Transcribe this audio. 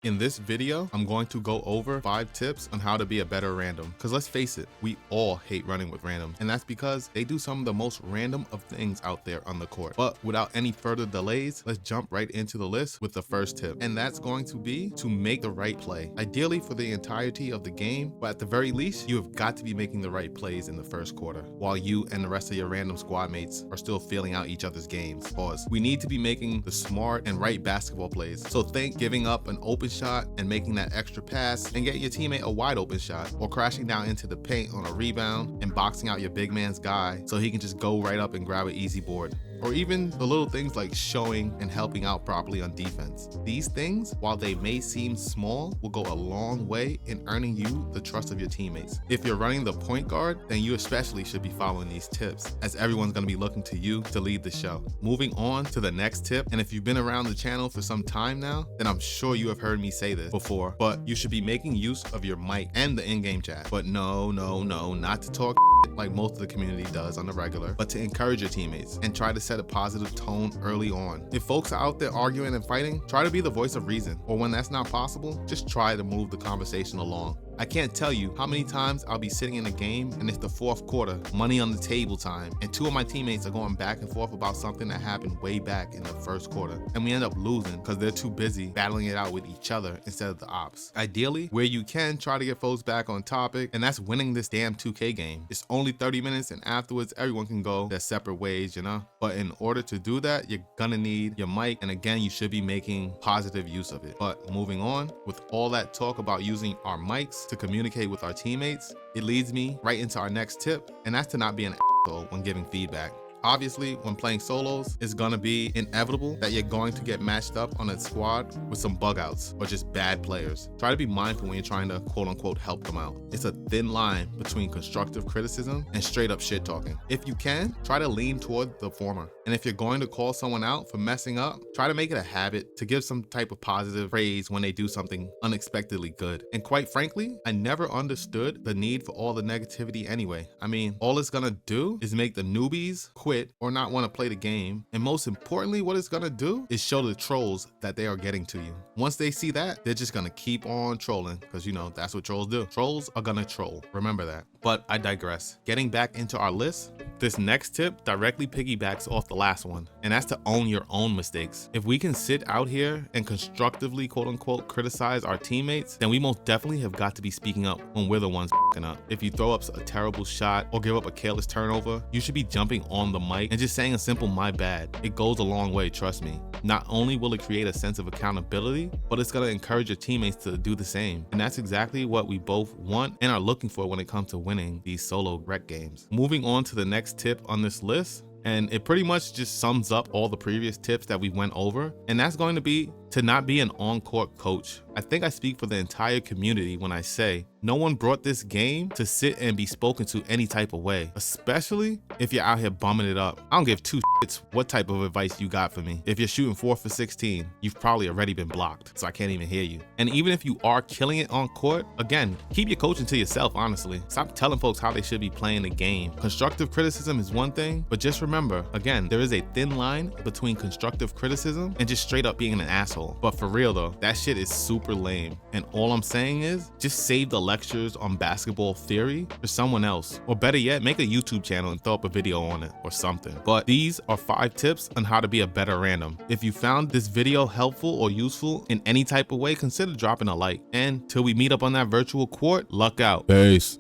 In this video, I'm going to go over 5 tips on how to be a better random. Cause let's face it, we all hate running with randoms, and that's because they do some of the most random of things out there on the court. But without any further delays, let's jump right into the list with the first tip. And that's going to be to make the right play. Ideally for the entirety of the game, but at the very least, you have got to be making the right plays in the first quarter, while you and the rest of your random squad mates are still feeling out each other's games. Pause. We need to be making the smart and right basketball plays. So think giving up an open shot and making that extra pass and get your teammate a wide open shot, or crashing down into the paint on a rebound and boxing out your big man's guy so he can just go right up and grab an easy board. Or even the little things like showing and helping out properly on defense. These things, while they may seem small, will go a long way in earning you the trust of your teammates. If you're running the point guard, then you especially should be following these tips, as everyone's going to be looking to you to lead the show. Moving on to the next tip, and if you've been around the channel for some time now, then I'm sure you have heard me say this before, but you should be making use of your mic and the in-game chat. But no, not to talk like most of the community does on the regular, but to encourage your teammates and try to set a positive tone early on. If folks are out there arguing and fighting, try to be the voice of reason, or when that's not possible, just try to move the conversation along. I can't tell you how many times I'll be sitting in a game and it's the fourth quarter, money on the table time, and 2 of my teammates are going back and forth about something that happened way back in the first quarter, and we end up losing because they're too busy battling it out with each other instead of the ops. Ideally, where you can, try to get folks back on topic, and that's winning this damn 2K game. It's only 30 minutes and afterwards everyone can go their separate ways, you know? But in order to do that, you're gonna need your mic, and again, you should be making positive use of it. But moving on, with all that talk about using our mics to communicate with our teammates, it leads me right into our next tip, and that's to not be an asshole when giving feedback. Obviously, when playing solos, it's gonna be inevitable that you're going to get matched up on a squad with some bug outs or just bad players. Try to be mindful when you're trying to quote unquote help them out. It's a thin line between constructive criticism and straight up shit talking. If you can, try to lean toward the former. And if you're going to call someone out for messing up, try to make it a habit to give some type of positive praise when they do something unexpectedly good. And quite frankly, I never understood the need for all the negativity anyway. I mean, all it's gonna do is make the newbies quit or not want to play the game, and most importantly, what it's gonna do is show the trolls that they are getting to you. Once they see that, they're just gonna keep on trolling, because you know that's what trolls do. Trolls are gonna troll, remember that. But I digress. Getting back into our list, this next tip directly piggybacks off the last one, and that's to own your own mistakes. If we can sit out here and constructively quote unquote criticize our teammates, then we most definitely have got to be speaking up when we're the ones f***ing up. If you throw up a terrible shot or give up a careless turnover, you should be jumping on the mic and just saying a simple "my bad." It goes a long way, trust me. Not only will it create a sense of accountability, but it's gonna encourage your teammates to do the same. And that's exactly what we both want and are looking for when it comes to winning these solo rec games. Moving on to the next tip on this list, and it pretty much just sums up all the previous tips that we went over, and that's going to be to not be an on-court coach. I think I speak for the entire community when I say no one brought this game to sit and be spoken to any type of way, especially if you're out here bumming it up. I don't give 2 shits what type of advice you got for me. If you're shooting 4 for 16, you've probably already been blocked, so I can't even hear you. And even if you are killing it on court, again, keep your coaching to yourself, honestly. Stop telling folks how they should be playing the game. Constructive criticism is one thing, but just remember, again, there is a thin line between constructive criticism and just straight up being an asshole. But for real though, that shit is super lame. And all I'm saying is, just save the lectures on basketball theory for someone else. Or better yet, make a YouTube channel and throw up a video on it or something. But these are 5 tips on how to be a better random. If you found this video helpful or useful in any type of way, consider dropping a like. And till we meet up on that virtual court, luck out. Peace.